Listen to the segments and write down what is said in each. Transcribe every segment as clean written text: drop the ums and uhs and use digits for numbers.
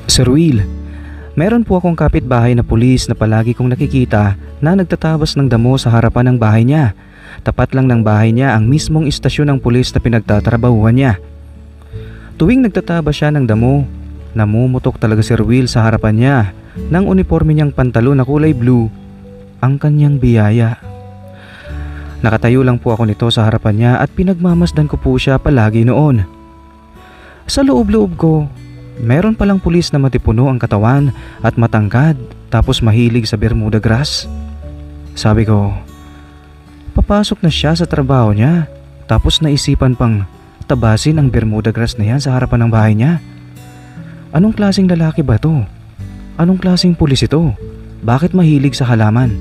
Sir Will, meron po akong kapitbahay na pulis na palagi kong nakikita na nagtatabas ng damo sa harapan ng bahay niya. Tapat lang ng bahay niya ang mismong istasyon ng pulis na pinagtatrabahuhan niya. Tuwing nagtatabas siya ng damo, namumutok talaga Sir Will sa harapan niya ng uniforme niyang pantalon na kulay blue, ang kanyang biyaya. Nakatayo lang po ako nito sa harapan niya at pinagmamasdan ko po siya palagi noon. Sa loob-loob ko, meron palang pulis na matipuno ang katawan at matangkad tapos mahilig sa Bermuda grass. Sabi ko, papasok na siya sa trabaho niya tapos naisipan pang tabasin ang Bermuda grass na yan sa harapan ng bahay niya. Anong klaseng lalaki ba to? Anong klaseng pulis ito? Bakit mahilig sa halaman?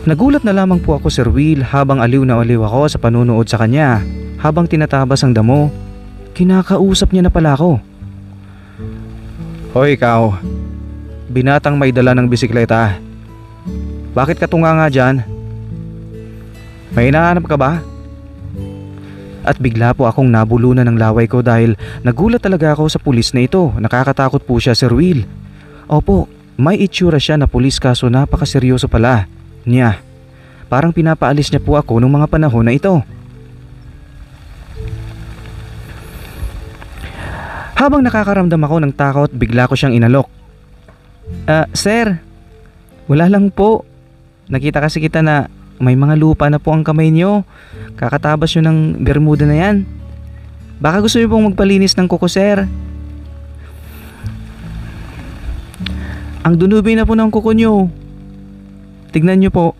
Nagulat na lamang po ako Sir Will habang aliw na aliw ako sa panunood sa kanya. Habang tinatabas ang damo, kinakausap niya na pala ako. Hoy ikaw, binatang may dala ng bisikleta. Bakit ka tunga nga dyan? May hinahanap ka ba? At bigla po akong nabulunan ng laway ko dahil nagulat talaga ako sa pulis na ito. Nakakatakot po siya Sir Will. Opo, may itsura siya na pulis kaso napakaseryoso pala niya. Parang pinapaalis niya po ako nung mga panahon na ito. Habang nakakaramdam ako ng takot, bigla ko siyang inalok. Sir, wala lang po. Nakita kasi kita na may mga lupa na po ang kamay niyo. Kakatabas nyo ng Bermuda na yan. Baka gusto niyo pong magpalinis ng kuko, sir. Ang dunubi na po ng kuko niyo. Tignan niyo po.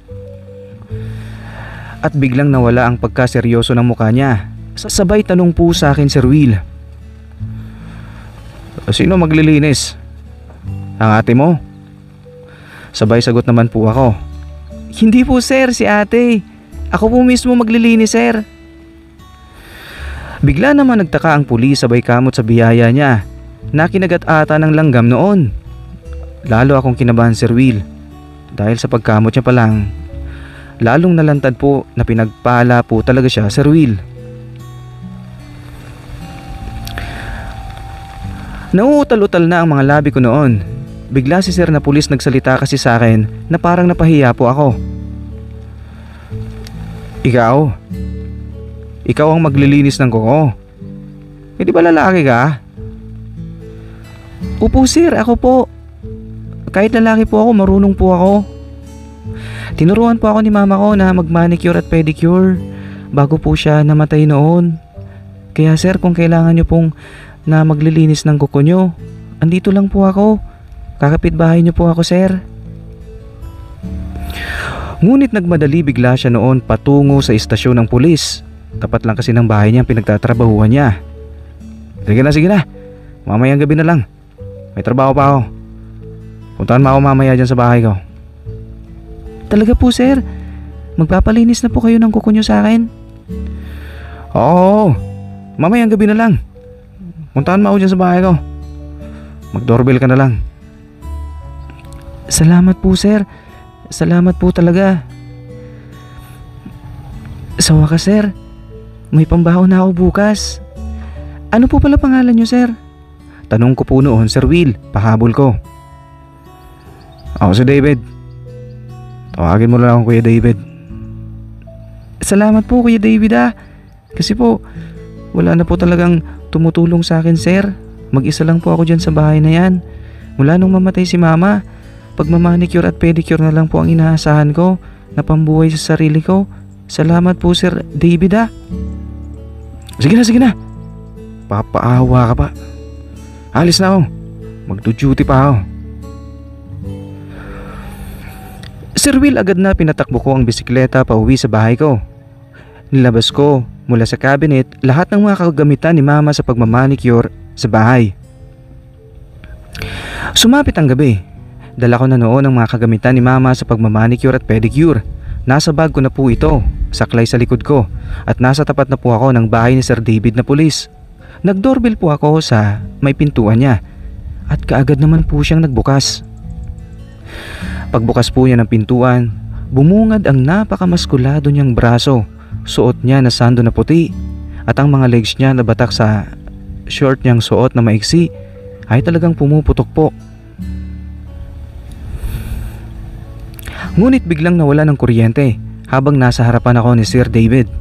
At biglang nawala ang pagkaseryoso ng mukha niya. Sabay tanong po sa akin Sir Will. Sino maglilinis? Ang ate mo? Sabay sagot naman po ako. Hindi po sir, si ate. Ako po mismo maglilinis sir. Bigla naman nagtaka ang pulis sabay kamot sa biyaya niya. Nakinagat ata ng langgam noon. Lalo akong kinabahan Sir Will. Dahil sa pagkamot niya pa lang, lalong nalantad po na pinagpala po talaga siya Sir Will. Nauutal-utal na ang mga labi ko noon. Bigla si sir na pulis nagsalita kasi sa akin na parang napahiya po ako. Ikaw ang maglilinis ng kuko. Eh di ba lalaki ka? Opo sir, ako po. Kahit lalaki po ako, marunong po ako. Tinuruan po ako ni mama ko na mag-manicure at pedicure bago po siya namatay noon. Kaya sir, kung kailangan nyo pong na maglilinis ng kuko nyo, andito lang po ako. Kakapitbahay nyo po ako sir. Ngunit nagmadali bigla siya noon patungo sa istasyon ng pulis. Tapat lang kasi ng bahay niya ang pinagtatrabahuhan niya. Sige na. Mamayang gabi na lang. May trabaho pa ako. Puntahan mo ako mamaya dyan sa bahay ko. Talaga po sir? Magpapalinis na po kayo ng kuko nyo sa akin? Oo, mamayang gabi na lang. Puntahan mo ako dyan sa bahay ko. Mag-doorbell ka na lang. Salamat po sir. Salamat po talaga. Sa wakas sir, may pambaho na ako bukas. Ano po pala pangalan nyo sir? Tanong ko po noon Sir Will, pahabol ko. Ako si David. Tawagin mo lang ako Kuya David. Salamat po Kuya David Kasi po, wala na po talagang tumutulong sa akin sir. Mag-isa lang po ako dyan sa bahay na yan. Mula nung mamatay si mama, pagmamanicure at pedicure na lang po ang inaasahan ko na pambuhay sa sarili ko. Salamat po Sir David Sige na. Papaawa ka pa. Alis na ako. Magdo-duty pa ako. Sir Will, agad na pinatakbo ko ang bisikleta pa uwi sa bahay ko. Nilabas ko mula sa cabinet lahat ng mga kagamitan ni mama sa pagmamanicure sa bahay. Sumapit ang gabi. Dala ko na noon ang mga kagamitan ni mama sa pagmamanicure at pedicure. Nasa bag ko na po ito, saklay sa likod ko, at nasa tapat na po ako ng bahay ni Sir David na pulis. Nag-doorbell po ako sa may pintuan niya at kaagad naman po siyang nagbukas. Pagbukas po niya ng pintuan, bumungad ang napakamaskulado niyang braso. Suot niya na sando na puti at ang mga legs niya nabatak sa short niyang suot na maiksi ay talagang pumuputok po. Ngunit biglang nawala ng kuryente habang nasa harapan ako ni Sir David.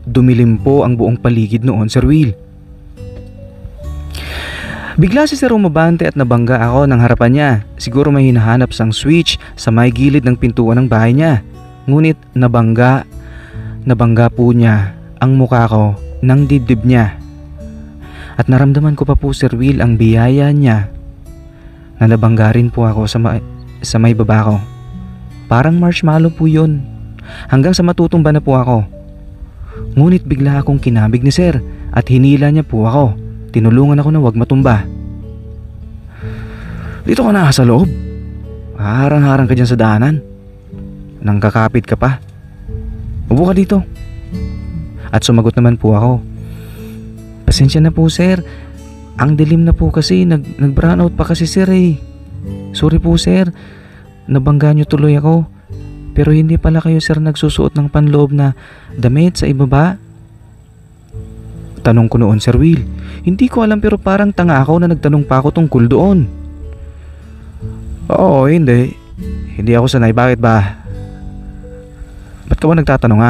Dumilim po ang buong paligid noon, Sir Will. Bigla si Sir umabante at nabangga ako ng harapan niya. Siguro may hinahanap sang switch sa may gilid ng pintuan ng bahay niya. Ngunit nabangga po niya ang mukha ko ng dibdib niya. At naramdaman ko pa po, Sir Will, ang biyaya niya na nabangga rin po ako sa may baba ko. Parang marshmallow po yun. Hanggang sa matutumba na po ako. Ngunit bigla akong kinabig ni Sir at hinila niya po ako. Tinulungan ako na wag matumba. Dito ka na sa loob. Harang-harang ka dyan sa daanan. Nang kakapit ka pa. Upo ka dito. At sumagot naman po ako. Pasensya na po, Sir. Ang dilim na po kasi. Nag-brown out pa kasi, Sir eh. Sorry po, Sir. Nabangga niyo tuloy ako. Pero hindi pala kayo, Sir, nagsusuot ng panloob na damit sa ibaba? Tanong ko noon, Sir Will. Hindi ko alam pero parang tanga ako na nagtanong pa ako tungkol doon. Oo, hindi. Hindi ako sanay. Bakit ba? Ba't ka ba nagtatanong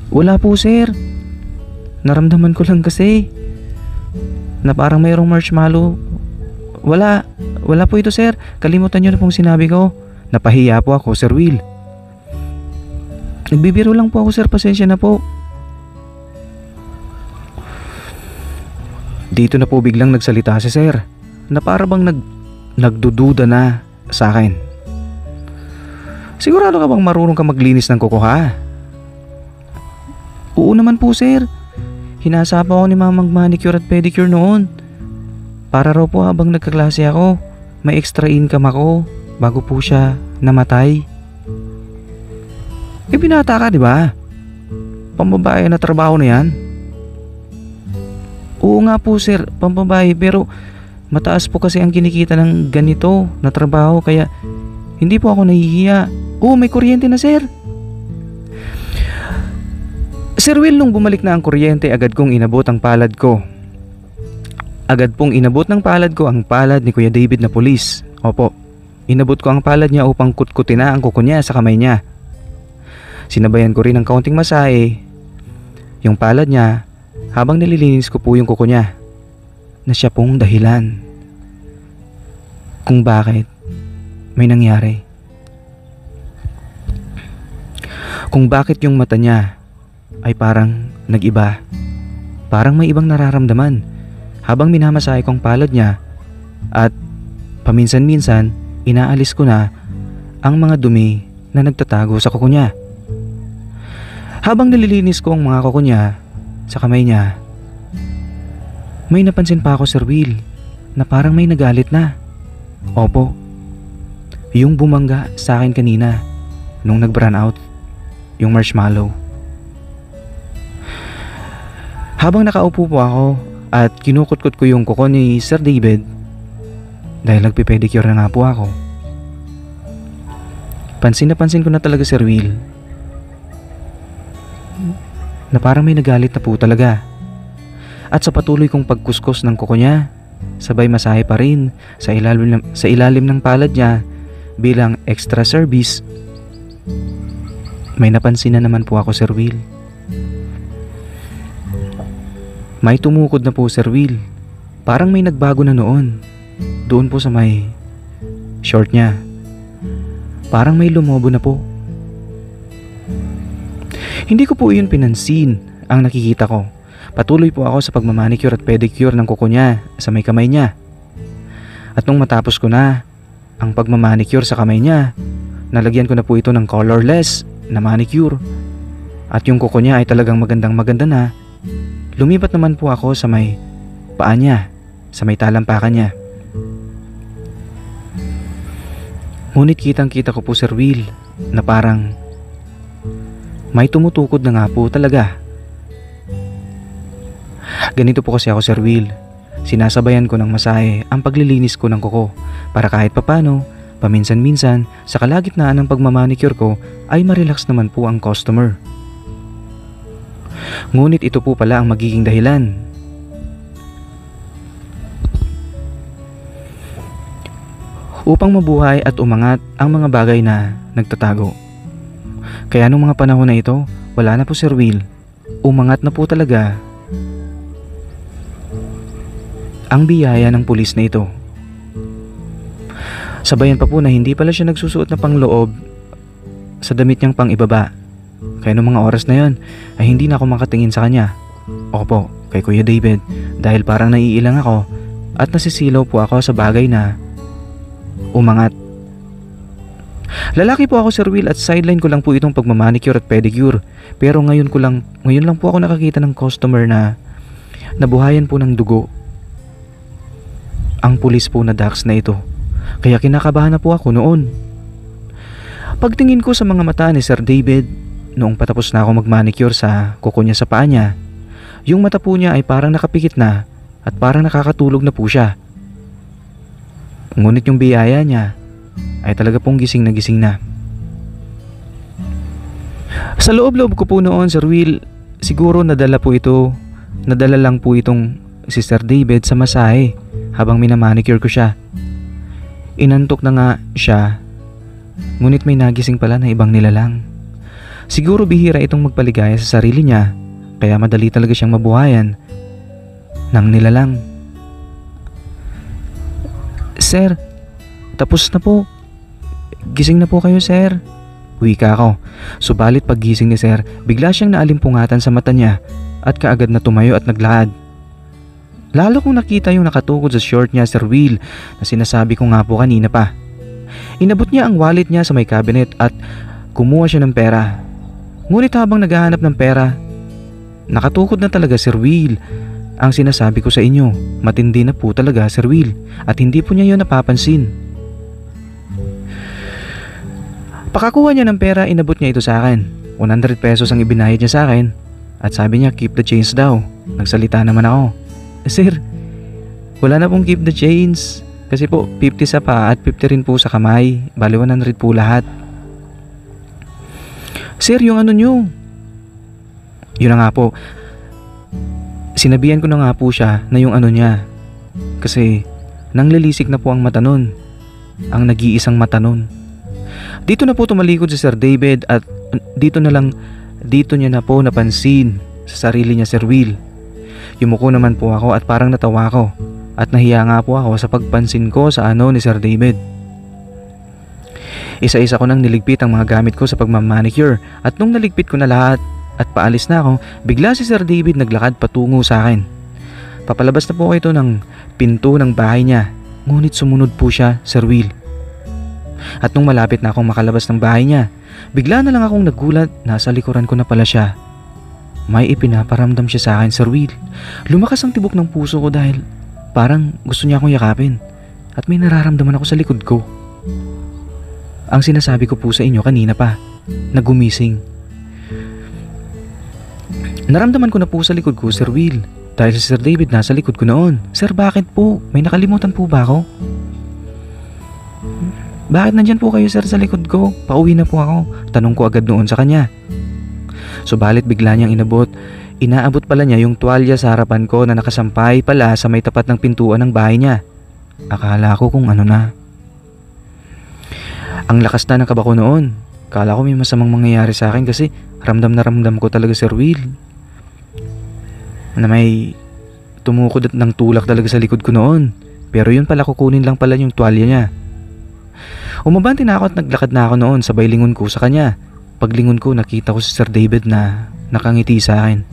Wala po, Sir. Naramdaman ko lang kasi na parang mayroong marshmallow. Wala po ito, Sir. Kalimutan niyo na pong sinabi ko. Napahiya po ako, Sir Will. Nagbibiro lang po ako, Sir. Pasensya na po. Dito na po biglang nagsalita si Sir na para bang nagdududa na sa akin. Sigurado ka bang marunong ka maglinis ng kuko Oo naman po, Sir. Hinasapa ako ni Mamang manicure at pedicure noon. Para raw po habang nagkaklase ako, may extra income ako bago po siya namatay. Binata ka, di ba? Pambabae na trabaho na yan. Oo nga po, Sir, pambabae, pero mataas po kasi ang kinikita ng ganito na trabaho kaya hindi po ako nahihiya. Oo, may kuryente na, Sir. Sir Will, nung bumalik na ang kuryente, agad kong inabot ang palad ko. Agad pong inabot ng palad ko ang palad ni Kuya David na pulis. Opo, inabot ko ang palad niya upang kutkutin na ang kuko niya sa kamay niya. Sinabayan ko rin ng kaunting masahe yung palad niya habang nililinis ko po yung kuko niya, na siya pong dahilan kung bakit may nangyari. Kung bakit yung mata niya ay parang nag-iba. Parang may ibang nararamdaman habang minamasahe ko ang palad niya at paminsan-minsan inaalis ko na ang mga dumi na nagtatago sa kuko niya. Habang nililinis ko ang mga kuko niya sa kamay niya, may napansin pa ako, Sir Will, na parang may nagalit na. Opo, yung bumangga sa akin kanina nung nag-brown out yung marshmallow. Habang nakaupo po ako at kinukutkot ko yung kuko ni Sir David dahil nagpipedicure na nga po ako, pansin ko na talaga, Sir Will, na parang may nagalit na po talaga. At sa patuloy kong pagkuskos ng kuko niya, sabay masahe pa rin sa ilalim ng palad niya bilang extra service, may napansin na naman po ako, Sir Will. May tumukod na po, Sir Will. Parang may nagbago na noon. Doon po sa may short niya. Parang may lumobo na po. Hindi ko po iyon pinansin ang nakikita ko. Patuloy po ako sa pagmamanicure at pedicure ng kuko niya sa may kamay niya. At nung matapos ko na ang pagmamanicure sa kamay niya, nalagyan ko na po ito ng colorless na manicure. At yung kuko niya ay talagang maganda na. Lumipat naman po ako sa may paa niya, sa may talampakan niya. Ngunit kitang-kita ko po, Sir Will, na parang may tumutukod na nga po talaga. Ganito po kasi ako, Sir Will. Sinasabayan ko ng masahe ang paglilinis ko ng kuko para kahit papano, paminsan-minsan, sa kalagitnaan ng pagmamanicure ko ay marelax naman po ang customer. Ngunit ito po pala ang magiging dahilan upang mabuhay at umangat ang mga bagay na nagtatago. Kaya nung mga panahon na ito, wala na po Sir Will. Umangat na po talaga ang biyaya ng pulis na ito. Sabayan pa po na hindi pala siya nagsusuot na pangloob sa damit niyang pang ibaba. Kaya nung mga oras na yon ay hindi na ako makatingin sa kanya. Opo, kay Kuya David, dahil parang naiilang ako at nasisilaw po ako sa bagay na umangat. Lalaki po ako Sir Will at sideline ko lang po itong pagmamanicure at pedicure. Pero ngayon lang po ako nakakita ng customer na nabuhayan po ng dugo ang pulis po na Dax na ito. Kaya kinakabahan na po ako noon. Pagtingin ko sa mga mata ni Sir David, noong patapos na ako magmanicure sa kuko niya sa paa niya, yung mata po niya ay parang nakapikit na at parang nakakatulog na po siya. Ngunit yung biyaya niya ay talaga pong gising na. Sa loob-loob ko po noon Sir Will, siguro nadala lang po itong si Sir David sa masahe habang minamanicure ko siya. Inantok na nga siya, ngunit may nagising pala na ibang nilalang. Siguro bihira itong magpaligaya sa sarili niya, kaya madali talaga siyang mabuhayan ng nilalang. Sir, tapos na po. Gising na po kayo Sir. Wika ako. Subalit paggising ni Sir, bigla siyang naalimpungatan sa mata niya at kaagad na tumayo at naglakad. Lalo kong nakita yung nakatukod sa short niya Sir Will na sinasabi ko nga po kanina pa. Inabot niya ang wallet niya sa may cabinet at kumuha siya ng pera. Ngunit habang naghahanap ng pera, nakatukod na talaga Sir Will. Ang sinasabi ko sa inyo, matindi na po talaga Sir Will at hindi po niya yun napapansin. Pakakuha niya ng pera, inabot niya ito sa akin. 100 pesos ang ibinayad niya sa akin at sabi niya keep the change daw. Nagsalita naman ako. Sir, wala na pong keep the change. Kasi po 50 sa paa at 50 rin po sa kamay. Bali 100 po lahat. Sir, yung ano nyo? Yun na nga po. Sinabihan ko na nga po siya na yung ano niya. Kasi nanglilisik na po ang mata nun. Ang nag-iisang mata nun. Dito na po tumalikod si Sir David at dito niya na po napansin sa sarili niya Sir Will. Yumuko naman po ako at parang natawa ko at nahiya nga po ako sa pagpansin ko sa ano ni Sir David. Isa-isa ko nang niligpit ang mga gamit ko sa pagmamanicure at nung naligpit ko na lahat at paalis na ako, bigla si Sir David naglakad patungo sa akin. Papalabas na po ito ng pinto ng bahay niya, ngunit sumunod po siya Sir Will. At nung malapit na akong makalabas ng bahay niya, bigla na lang akong nagulat, nasa likuran ko na pala siya. May ipinaparamdam siya sa akin Sir Will. Lumakas ang tibok ng puso ko dahil parang gusto niya akong yakapin at may nararamdaman ako sa likod ko. Ang sinasabi ko po sa inyo kanina pa, na gumising. Naramdaman ko na po sa likod ko Sir Will dahil si Sir David nasa likod ko noon. Sir, bakit po? May nakalimutan po ba ako? Bakit nandyan po kayo Sir sa likod ko? Pauwi na po ako. Tanong ko agad noon sa kanya. Subalit bigla niyang inaabot pala niya yung tuwalya sa harapan ko na nakasampay pala sa may tapat ng pintuan ng bahay niya. Akala ko kung ano na. Ang lakas na ng kaba ko noon. Akala ko may masamang mangyayari sa akin kasi ramdam na ramdam ko talaga Sir Will na may tumukod at ng tulak talaga sa likod ko noon. Pero yun pala, kukunin lang pala yung tuwalya niya. Umabante na ako at naglakad na ako noon, sabay lingon ko sa kanya. Paglingon ko, nakita ko si Sir David na nakangiti sa akin.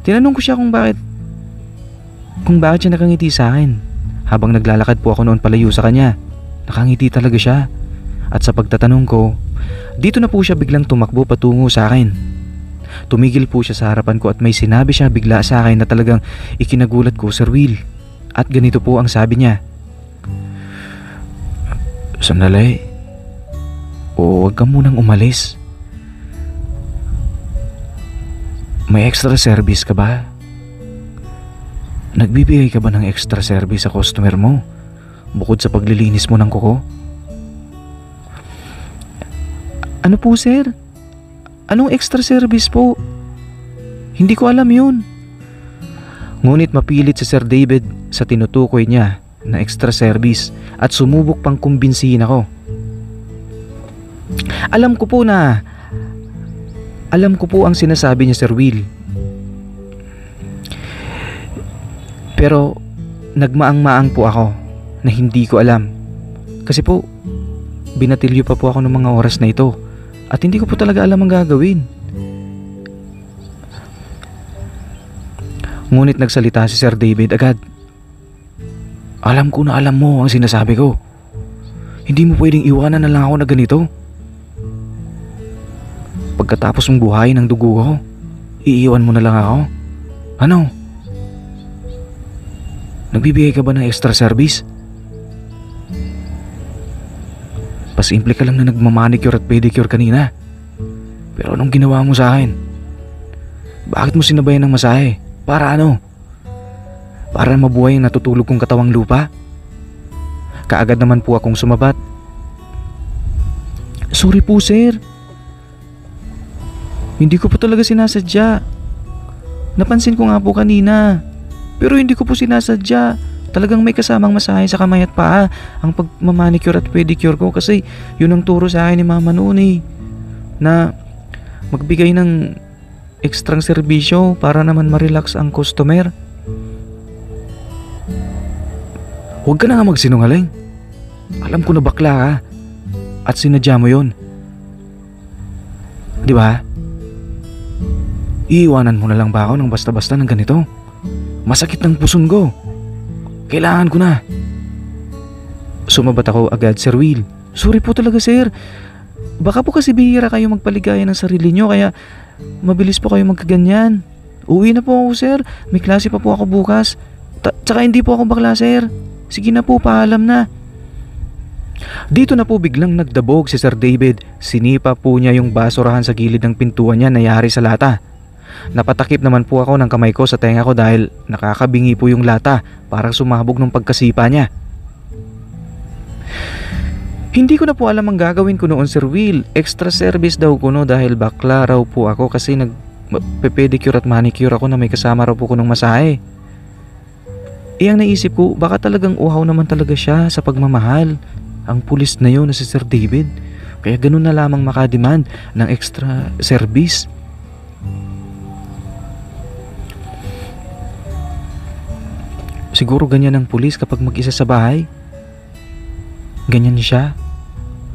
Tinanong ko siya kung bakit siya nakangiti sa akin. Habang naglalakad po ako noon palayo sa kanya, nakangiti talaga siya. At sa pagtatanong ko, dito na po siya biglang tumakbo patungo sa akin. Tumigil po siya sa harapan ko at may sinabi siya bigla sa akin na talagang ikinagulat ko Sir Will. At ganito po ang sabi niya. Sandali. Huwag ka munang umalis. May extra service ka ba? Nagbibigay ka ba ng extra service sa customer mo? Bukod sa paglilinis mo ng kuko? Ano po sir? Anong extra service po? Hindi ko alam yun. Ngunit mapilit si Sir David sa tinutukoy niya na extra service at sumubok pang kumbinsihin ako. Alam ko po ang sinasabi niya, Sir Will. Pero nagmaang-maang po ako na hindi ko alam. Kasi po, binatilyo pa po ako ng mga oras na ito at hindi ko po talaga alam ang gagawin. Ngunit nagsalita si Sir David agad. Alam ko na alam mo ang sinasabi ko. Hindi mo pwedeng iwanan na lang ako na ganito. Pagkatapos mong buhayin ang dugo ko, iiwan mo na lang ako? Ano? Nagbibigay ka ba ng extra service? Pasimple ka lang na nagmamanicure at pedicure kanina. Pero anong ginawa mo sa akin? Bakit mo sinabayan ng masahe? Para ano? Para mabuhay ang natutulog kong katawang lupa? Kaagad naman po akong sumabat. Sorry po, sir. Hindi ko po talaga sinasadya. Napansin ko nga po kanina. Pero hindi ko po sinasadya. Talagang may kasamang masahe sa kamay at paa ang pagmamanicure at pedicure ko kasi yun ang turo sa akin ni mama noon na magbigay ng ekstrang serbisyo para naman ma-relax ang customer. Huwag ka na nga magsinungaling. Alam ko na bakla ka at sinadya mo yun. Di ba? Iiwanan mo na lang ba ako ng basta-basta ng ganito? Masakit ng puson ko. Kailangan ko na. Sumabat ako agad, Sir Will. Sorry po talaga, sir. Baka po kasi bihira kayo magpaligaya ng sarili nyo kaya mabilis po kayo magkaganyan. Uwi na po ako, sir. May klase pa po ako bukas. Tsaka hindi po ako bakla, sir. Sige na po, paalam na. Dito na po biglang nagdabog si Sir David. Sinipa po niya yung basurahan sa gilid ng pintuan niya na yari sa lata. Napatakip naman po ako ng kamay ko sa tenga ko dahil nakakabingi po yung lata. Parang sumabog ng pagkasipa niya. Hindi ko na po alam ang gagawin ko noon, Sir Will. Extra service daw ko no dahil bakla raw po ako kasi nagpe-pedicure at manicure ako na may kasama raw po ko ng masahe. Iyang naisip ko, baka talagang uhaw naman talaga siya sa pagmamahal. Ang pulis na yun na si Sir David. Kaya ganun na lamang makademand ng extra service. Siguro ganyan ang pulis kapag mag-isa sa bahay. Ganyan siya.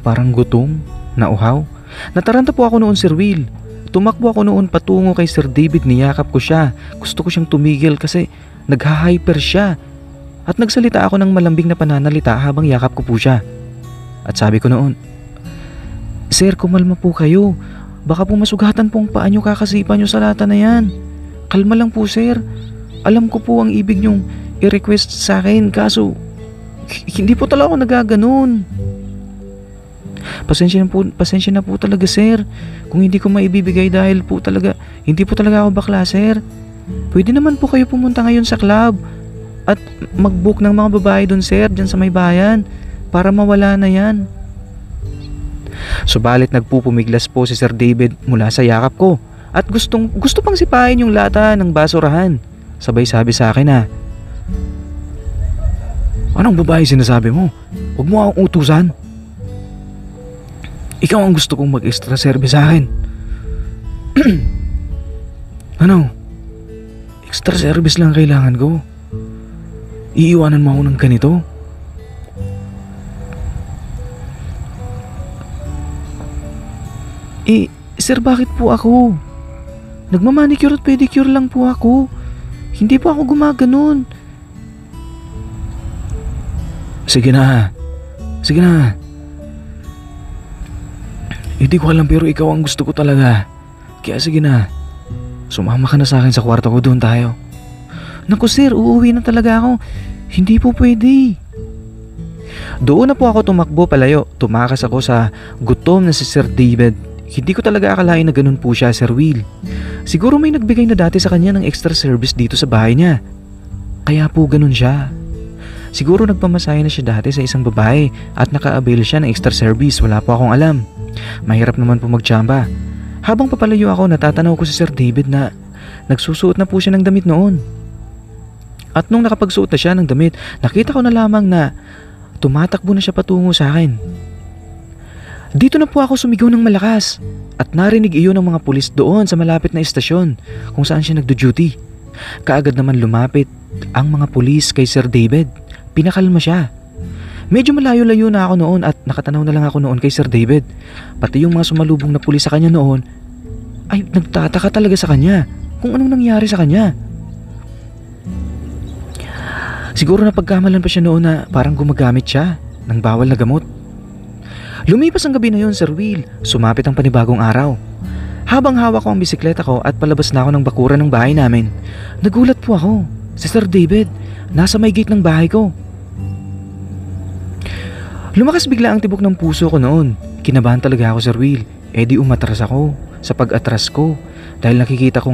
Parang gutom, nauhaw. Nataranta po ako noon, Sir Will. Tumakbo ako noon patungo kay Sir David, niyakap ko siya. Gusto ko siyang tumigil kasi nagha-hyper siya. At nagsalita ako ng malambing na pananalita habang yakap ko po siya. At sabi ko noon, Sir, kumalma po kayo. Baka po masugatan pong paa nyo kakasipa nyo sa lata na yan. Kalma lang po, sir. Alam ko po ang ibig nyong i-request sa akin kaso hindi po talaga ako nagaganon. Pasensya na po talaga, sir. Kung hindi ko maibibigay dahil po talaga hindi po talaga ako bakla, sir. Pwede naman po kayo pumunta ngayon sa club at mag-book ng mga babae doon, sir, dyan sa may bayan para mawala na yan. Subalit nagpupumiglas po si Sir David mula sa yakap ko at gusto pang sipain yung lata ng basurahan. Sabay sabi sa akin na, anong babae sinasabi mo? Huwag mo akong utusan. Ikaw ang gusto kong mag-extra service sa akin. Ano? Extra service lang kailangan ko. Iiwanan mo ako ng ganito? Sir, bakit po ako? Nagmamanicure at pedicure lang po ako. Hindi po ako gumaganon. Sige na. Hindi ko alam pero ikaw ang gusto ko talaga. Kaya sige na. Sumama ka na sa akin sa kwarto ko, doon tayo. Naku sir, uuwi na talaga ako. Hindi po pwede. Doon na po ako tumakbo palayo. Tumakas ako sa gutom na si Sir David. Hindi ko talaga akalain na ganun po siya, Sir Will. Siguro may nagbigay na dati sa kanya ng extra service dito sa bahay niya. Kaya po ganun siya. Siguro nagpamasahe na siya dati sa isang babae at naka-avail siya ng extra service. Wala po akong alam. Mahirap naman po magtsamba. Habang papalayo ako, natatanaw ko si Sir David na nagsusuot na po siya ng damit noon. At nung nakapagsuot na siya ng damit, nakita ko na lamang na tumatakbo na siya patungo sa akin. Dito na po ako sumigaw ng malakas at narinig iyon ng mga pulis doon sa malapit na istasyon kung saan siya nagdo-duty. Kaagad naman lumapit ang mga pulis kay Sir David. Pinakalma siya. Medyo malayo-layo na ako noon at nakatanaw na lang ako noon kay Sir David. Pati yung mga sumalubong na pulis sa kanya noon ay nagtataka talaga sa kanya kung anong nangyari sa kanya. Siguro napagkamalan pa siya noon na parang gumagamit siya ng bawal na gamot. Lumipas ang gabi na yun, Sir Will. Sumapit ang panibagong araw. Habang hawak ko ang bisikleta ko at palabas na ako ng bakuran ng bahay namin, nagulat po ako. Si Sir David, nasa may gate ng bahay ko. Lumakas bigla ang tibok ng puso ko noon. Kinabahan talaga ako, Sir Will. Di umatras ako sa pag-atras ko dahil nakikita ko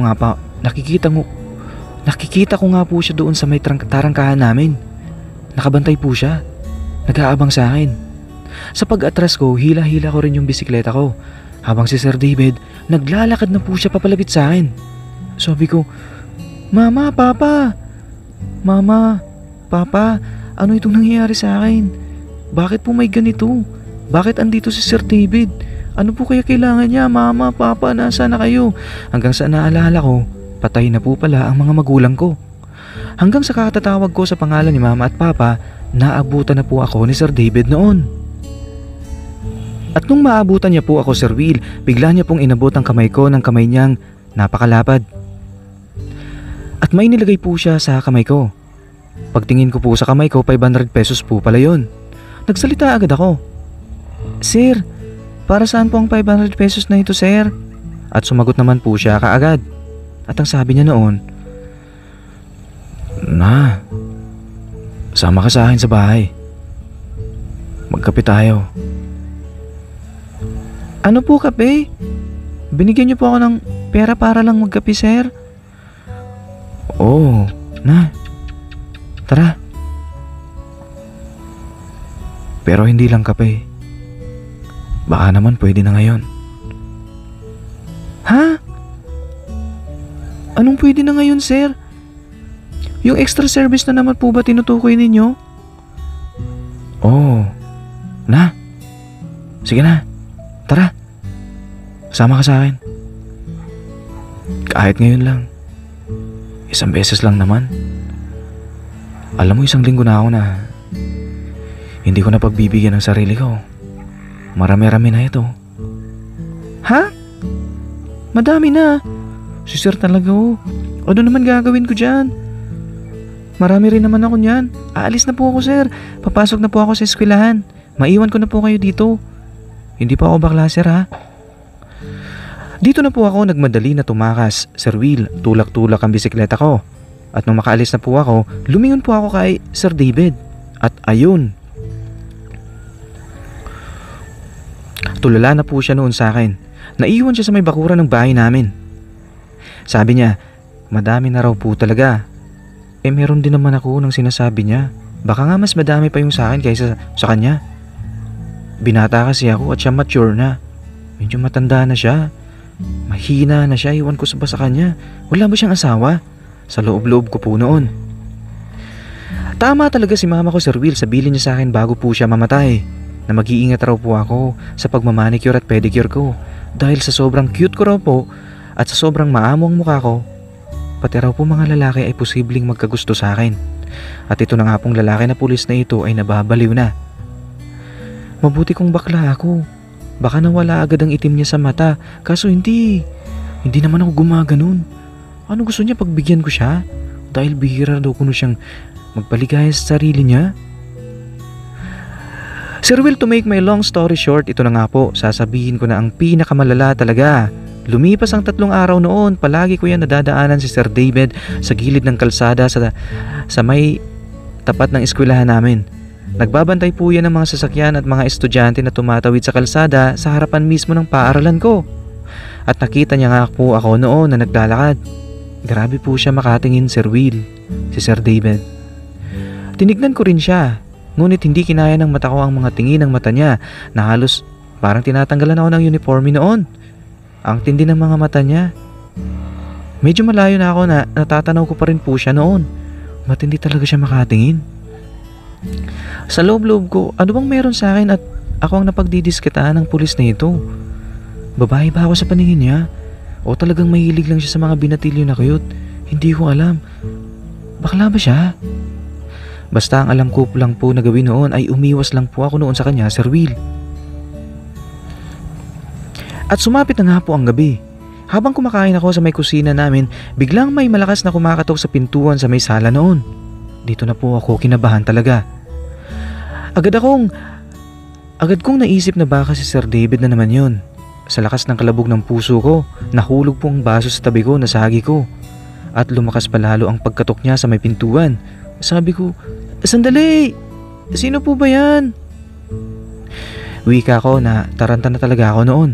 nga po siya doon sa may tarangkahan namin. Nakabantay po siya. Nag-aabang sa akin. Sa pag-atras ko, hila-hila ko rin yung bisikleta ko. Habang si Sir David, naglalakad na po siya papalapit sa akin. Sabi ko, Mama, Papa! Mama, Papa, ano itong nangyayari sa akin? Bakit po may ganito? Bakit andito si Sir David? Ano po kaya kailangan niya? Mama, Papa, nasaan na kayo? Hanggang sa naalala ko, patay na po pala ang mga magulang ko. Hanggang sa kakatatawag ko sa pangalan ni Mama at Papa, naabutan na po ako ni Sir David noon. At nung maabutan niya po ako, Sir Will, bigla niya pong inabot ang kamay ko ng kamay niyang napakalapad. At may nilagay po siya sa kamay ko. Pagtingin ko po sa kamay ko, 500 pesos po pala yun. Nagsalita agad ako. Sir, para saan po ang 500 pesos na ito, sir? At sumagot naman po siya kaagad. At ang sabi niya noon, Na, sama ka sa akin sa bahay. Magkape tayo. Ano po kape? Binigyan niyo po ako ng pera para lang magkape, sir? Oo, na. Tara. Pero hindi lang kape. Baka naman pwede na ngayon. Ha? Anong pwede na ngayon, sir? Yung extra service na naman po ba tinutukoy ninyo? Oo. Na. Sige na. Tara. Sama ka sa akin. Kahit ngayon lang. Isang beses lang naman. Alam mo, 1 linggo na ako na hindi ko na pagbibigyan ng sarili ko. Marami-rami na ito. Ha? Madami na. Si sir talaga oh. Ano naman gagawin ko dyan? Marami rin naman ako niyan. Aalis na po ako, sir. Papasok na po ako sa eskwelahan. Maiwan ko na po kayo dito. Hindi pa ako bakla, sir, ha? Dito na po ako nagmadali na tumakas, Sir Will. Tulak-tulak ang bisikleta ko. At nung makaalis na po ako, lumingon po ako kay Sir David. At ayun. Tulala na po siya noon sa akin. Naiwan siya sa may bakuran ng bahay namin. Sabi niya, madami na raw po talaga. Meron din naman ako ng sinasabi niya. Baka nga mas madami pa yung sa akin kaysa sa kanya. Binata kasi ako at siya mature na. Medyo matanda na siya. Mahina na siya, iwan ko ba sa kanya. Wala ba siyang asawa? Sa loob-loob ko po noon. Tama talaga si mama ko, Sir Will. Sabihin niya sa akin bago po siya mamatay na mag-iingat raw po ako sa pagmamanicure at pedicure ko. Dahil sa sobrang cute ko raw po at sa sobrang maamo ang mukha ko, pati raw po mga lalaki ay posibleng magkagusto sa akin. At ito na nga pong lalaki na pulis na ito ay nababaliw na. Mabuti kong bakla ako. Baka nawala agad ang itim niya sa mata. Kaso hindi naman ako gumaganon. Ano gusto niya, pagbigyan ko siya? Dahil bihira daw kuno siyang magpaligaya sa sarili niya. Sir Will, to make my long story short, ito na nga po, sasabihin ko na ang pinakamalala talaga. Lumipas ang 3 araw noon, palagi ko yan nadadaanan si Sir David sa gilid ng kalsada sa may tapat ng eskwelahan namin. Nagbabantay po yan ng mga sasakyan at mga estudyante na tumatawid sa kalsada sa harapan mismo ng paaralan ko. At nakita niya nga po ako noon na naglalakad. Grabe po siya makatingin, Sir Will, si Sir David. Tinignan ko rin siya, ngunit hindi kinaya ng mata ko ang mga tingin ng mata niya na halos parang tinatanggalan ako ng uniforme noon. Ang tindi ng mga mata niya. Medyo malayo na ako na natatanaw ko pa rin po siya noon. Matindi talaga siya makatingin. Sa loob-loob ko, ano bang meron sa akin at ako ang napagdidiskitahan ng pulis na ito? Babae ba ako sa paningin niya? O talagang mahilig lang siya sa mga binatilyo na cute? Hindi ko alam. Bakla ba siya? Basta ang alam ko lang po na gawin noon ay umiwas lang po ako noon sa kanya, Sir Will. At sumapit na nga po ang gabi. Habang kumakain ako sa may kusina namin, biglang may malakas na kumakatok sa pintuan sa may sala noon. Dito na po ako kinabahan talaga. Agad kong naisip na baka si Sir David na naman yun. Sa lakas ng kalabog ng puso ko, nahulog po ang baso sa tabi ko na sahagi ko. At lumakas pa lalo ang pagkatok niya sa may pintuan. Sabi ko, "Sandali! Sino po ba yan?" Wika ko na taranta na talaga ako noon.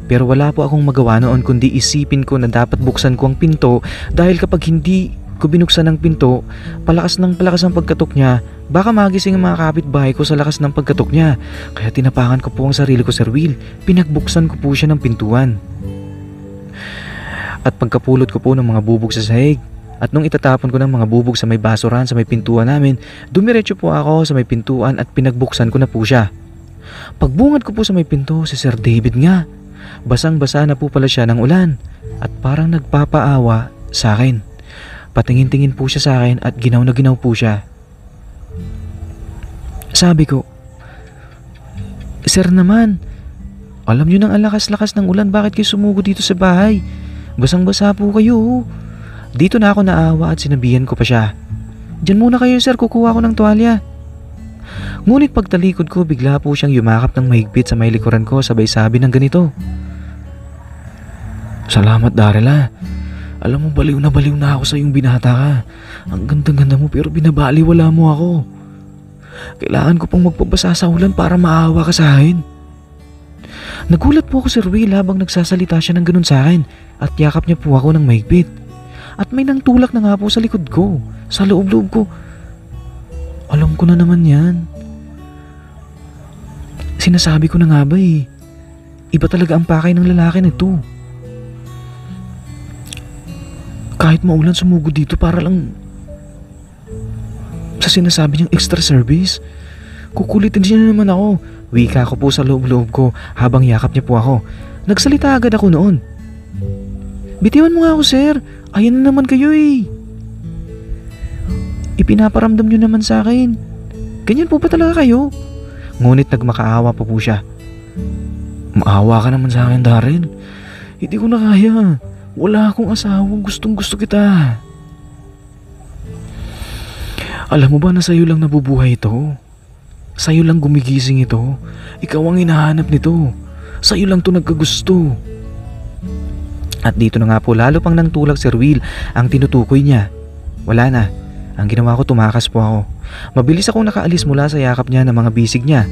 Pero wala po akong magawa noon kundi isipin ko na dapat buksan ko ang pinto dahil kapag hindi ko binuksan ang pinto, palakas ang pagkatok niya, baka magising ang mga kapitbahay ko sa lakas ng pagkatok niya. Kaya tinapakan ko po ang sarili ko, Sir Will. Pinagbuksan ko po siya ng pintuan. At pagkapulot ko po ng mga bubog sa sahig, at nung itatapon ko ng mga bubog sa may basuran sa may pintuan namin, dumiretso po ako sa may pintuan at pinagbuksan ko na po siya. Pagbungad ko po sa may pinto, si Sir David nga. Basang-basa na po pala siya ng ulan at parang nagpapaawa sa akin. Patingin-tingin po siya sa akin at ginaw na ginaw po siya. Sabi ko, "Sir naman, alam niyo nang alakas-lakas ng ulan, bakit kayo sumugod dito sa bahay? Basang-basa po kayo." Dito na ako naawa at sinabihan ko pa siya, "Diyan muna kayo, sir, kukuha ko ng tuwalya." Ngunit pagtalikod ko, bigla po siyang yumakap ng mahigpit sa may likuran ko, sabay sabi ng ganito, "Salamat, Darela. Alam mo, baliw na ako sa iyong binata ka. Ang ganda-ganda mo pero binabaliwala mo ako. Kailangan ko pang magpabasa sa ulan para maawa ka sa akin." Nagulat po ako, Sir Will, habang nagsasalita siya ng ganun sa akin at yakap niya po ako ng mahigpit. At may nangtulak na nga po sa likod ko, sa loob-loob ko. Alam ko na naman yan. Sinasabi ko na nga ba eh. Iba talaga ang pakay ng lalaki nito. Kahit maulan sumugod dito para lang sa sinasabi niyang extra service. Kukulitin siya na naman ako. Wika ko po sa loob-loob ko habang yakap niya po ako. Nagsalita agad ako noon. "Bitiwan mo nga ako, sir. Ayan na naman kayo eh. Ipinaparamdam niyo naman sa akin. Ganyan po ba talaga kayo?" Ngunit nagmakaawa pa po siya. "Maawa ka naman sa akin, Darren. Hindi ko na kaya. Wala akong asawang gustong-gusto kita. Alam mo ba na sa'yo lang nabubuhay ito? Sa'yo lang gumigising ito. Ikaw ang hinahanap nito. Sa'yo lang to nagkagusto." At dito na nga po lalo pang nangtulak, Sir Will, ang tinutukoy niya. Wala na. Ang ginawa ko, tumakas po ako. Mabilis akong nakaalis mula sa yakap niya ng mga bisig niya.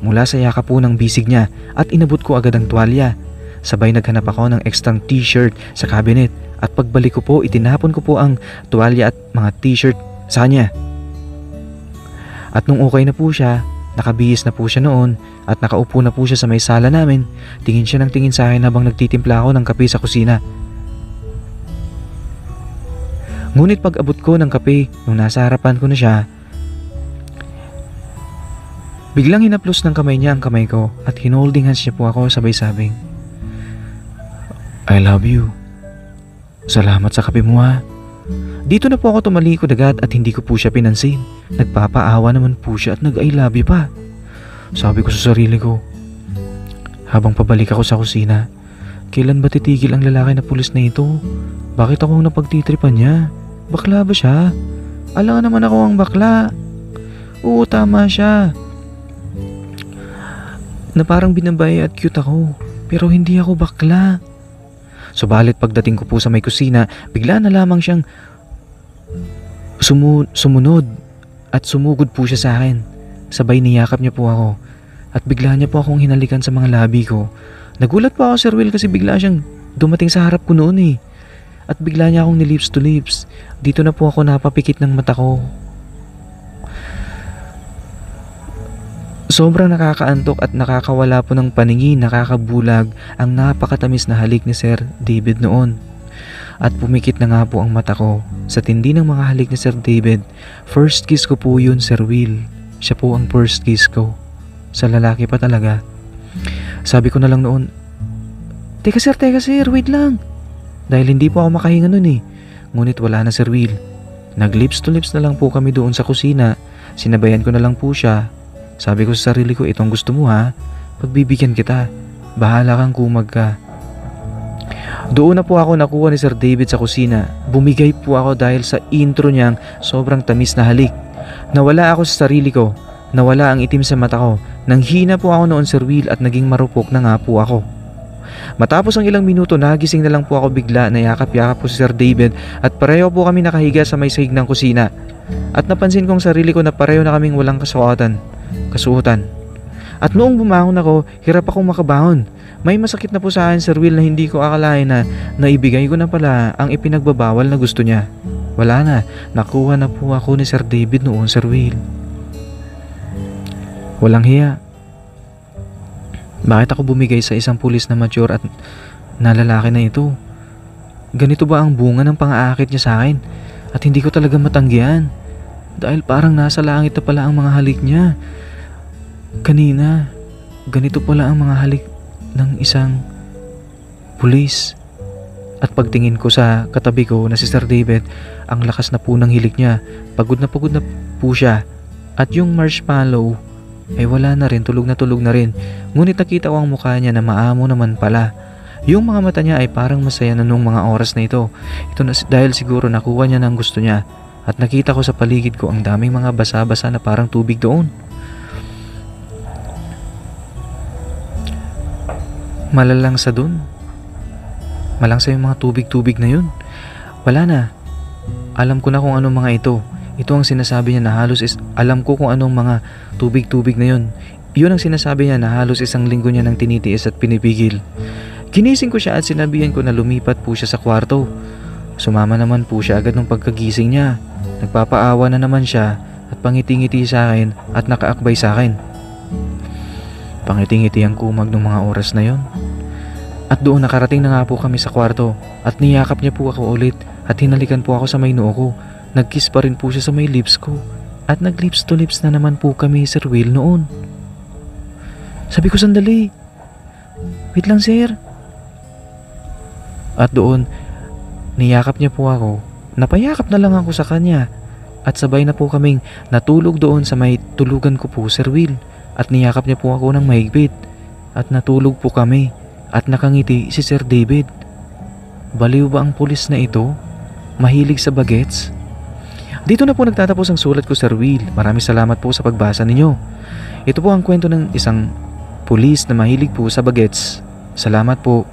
Mula sa yakap po ng bisig niya at inabot ko agad ang tuwalya. Sabay naghanap ako ng extra t-shirt sa cabinet at pagbalik ko po, itinapon ko po ang tuwalya at mga t-shirt sa kanya. At nung okay na po siya, nakabihis na po siya noon at nakaupo na po siya sa may sala namin, tingin siya ng tingin sa akin habang nagtitimpla ako ng kape sa kusina. Ngunit pag abot ko ng kape nung nasa harapan ko na siya, biglang hinaplos ng kamay niya ang kamay ko at hinolding hands niya po ako, sabay sabing, "I love you. Salamat sa kape mo, ha." Dito na po ako tumalikod agad at hindi ko po siya pinansin. Nagpapaawa naman po siya at nag-I love you pa. Sabi ko sa sarili ko, habang pabalik ako sa kusina, kailan ba titigil ang lalaki na pulis na ito? Bakit ako ang napagtitripan niya? Bakla ba siya? Alangan naman ako ang bakla. Oo, tama siya. Na parang binabay at cute ako, pero hindi ako bakla. Subalit pagdating ko po sa may kusina, bigla na lamang siyang sumunod at sumugod po siya sa akin. Sabay niyakap niya po ako at bigla niya po akong hinalikan sa mga labi ko. Nagulat po ako, Sir Will, kasi bigla siyang dumating sa harap ko noon eh. At bigla niya akong nilips to lips. Dito na po ako napapikit ng mata ko. Sobrang nakakaantok at nakakawala po ng paningin, nakakabulag ang napakatamis na halik ni Sir David noon. At pumikit na nga po ang mata ko Sa tindi ng mga halik ni Sir David, first kiss ko po yun, Sir Will. Siya po ang first kiss ko. Sa lalaki pa talaga. Sabi ko na lang noon, teka sir, wait lang. Dahil hindi po ako makahinga noon eh. Ngunit wala na, Sir Will. Nag lips to lips na lang po kami doon sa kusina. Sinabayan ko na lang po siya. Sabi ko sa sarili ko, itong gusto mo ha, pagbibigyan kita. Bahala kang kumag ka. Doon na po ako nakuha ni Sir David sa kusina. Bumigay po ako dahil sa intro niyang sobrang tamis na halik. Nawala ako sa sarili ko. Nawala ang itim sa mata ko. Nanghina po ako noon, Sir Will, at naging marupok na nga po ako. Matapos ang ilang minuto, nagising na lang po ako bigla. Nayakap-yakap po si Sir David at pareho po kami nakahiga sa may sahig ng kusina. At napansin kong sarili ko na pareho na kaming walang kasuotan. At noong bumangon ako, hirap akong makabangon. May masakit na po sa akin, Sir Will, na hindi ko akalain na naibigay ko na pala ang ipinagbabawal na gusto niya. Wala na, nakuha na po ako ni Sir David noon, Sir Will. Walang hiya. Bakit ako bumigay sa isang pulis na mature at na lalaki na ito? Ganito ba ang bunga ng pang-aakit niya sa akin? At hindi ko talaga matanggihan. Dahil parang nasa langit na pala ang mga halik niya. Kanina, ganito pala ang mga halik ng isang pulis. At pagtingin ko sa katabi ko na si Sir David, ang lakas na po ng hilik niya. Pagod na po siya. At yung marshmallow ay wala na rin, tulog na rin. Ngunit nakita ko ang mukha niya na maamo naman pala. Yung mga mata niya ay parang masaya na nung mga oras na ito. Ito na dahil siguro nakuha niya ng gusto niya. At nakita ko sa paligid ko ang daming mga basa-basa na parang tubig doon. Malalangsa dun. Malangsa yung mga tubig-tubig na yun. Wala na. Alam ko na kung anong mga ito. Ito ang sinasabi niya na halos alam ko kung anong mga tubig-tubig na yun. Yun ang sinasabi niya na halos isang linggo niya nang tinitiis at pinipigil. Ginising ko siya at sinabihan ko na lumipat po siya sa kwarto. Sumama naman po siya agad ng pagkagising niya. Nagpapaawa na naman siya at pangiti-ngiti sa akin at nakaakbay sa akin. Pangiti-ngiti ang kumag ng mga oras na yon. At doon nakarating na nga po kami sa kwarto at niyakap niya po ako ulit at hinalikan po ako sa may noo ko. Nag-kiss pa rin po siya sa may lips ko at nag-lips to lips na naman po kami, Sir Will, noon. Sabi ko, sandali. Wait lang, sir. At doon, niyakap niya po ako. Napayakap na lang ako sa kanya at sabay na po kaming natulog doon sa may tulugan ko po, Sir Will. At niyakap niya po ako ng mahigpit at natulog po kami at nakangiti si Sir David. Baliw ba ang pulis na ito? Mahilig sa bagets? Dito na po nagtatapos ang sulat ko, Sir Will. Maraming salamat po sa pagbasa ninyo. Ito po ang kwento ng isang pulis na mahilig po sa bagets. Salamat po.